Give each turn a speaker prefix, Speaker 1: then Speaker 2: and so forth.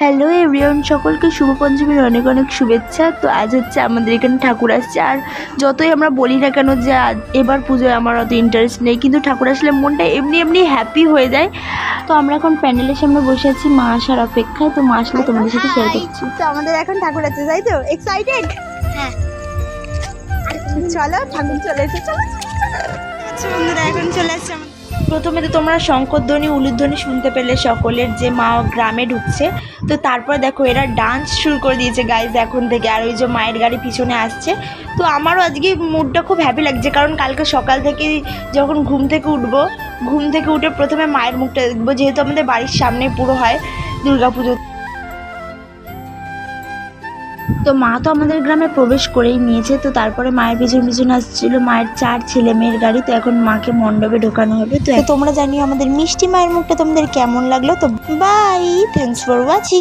Speaker 1: Hello everyone, সকলকে শুভ পঞ্চমীর অনেক অনেক শুভেচ্ছা। তো আজ হচ্ছে আমাদের এখানে ঠাকুর আসছে। আর যতই আমরা বলি না কেন যে এবার পুজোয় আমার অত ইন্টারেস্ট নেই, কিন্তু ঠাকুর আসলে মনটা এমনি এমনি হ্যাপি হয়ে যায়। তো আমরা এখন প্যান্ডেলের সামনে বসে আছি মা আসার অপেক্ষায়। তো মা আসলে তোমাদের সাথে শেয়ার করছি।
Speaker 2: তো আমাদের এখন ঠাকুর আছে, তাই তো? এক্সাইটেড?
Speaker 3: হ্যাঁ।
Speaker 2: চলো, ঠাকুর চলে এসেছে। আচ্ছা বন্ধুরা, এখন চলে আসছে আমাদের।
Speaker 1: প্রথমে তো তোমরা শঙ্করধ্বনি উলুধ্বনি শুনতে পেলে সকলের, যে মা গ্রামে ঢুকছে। তো তারপর দেখো এরা ডান্স শুরু করে দিয়েছে গাইজ এখন থেকে। আর ওই যে মায়ের গাড়ি পিছনে আসছে। তো আমারও আজকে মুডটা খুব হ্যাপি লাগছে, কারণ কালকে সকাল থেকে যখন ঘুম থেকে উঠে প্রথমে মায়ের মুখটা দেখবো, যেহেতু আমাদের বাড়ির সামনে পুরো হয় দুর্গাপুজো। তো মা তো আমাদের গ্রামে প্রবেশ করেই নিয়েছে। তো তারপরে মায়ের পিছন পিছন আসছিল মায়ের 4 ছেলে মেয়ের গাড়ি। তো এখন মাকে মণ্ডপে ঢোকানো হবে। তো তোমরা জানিও আমাদের মিষ্টি মায়ের মুখটা তোমাদের কেমন লাগলো। তো বাই, থ্যাঙ্কস ফর ওয়াচিং।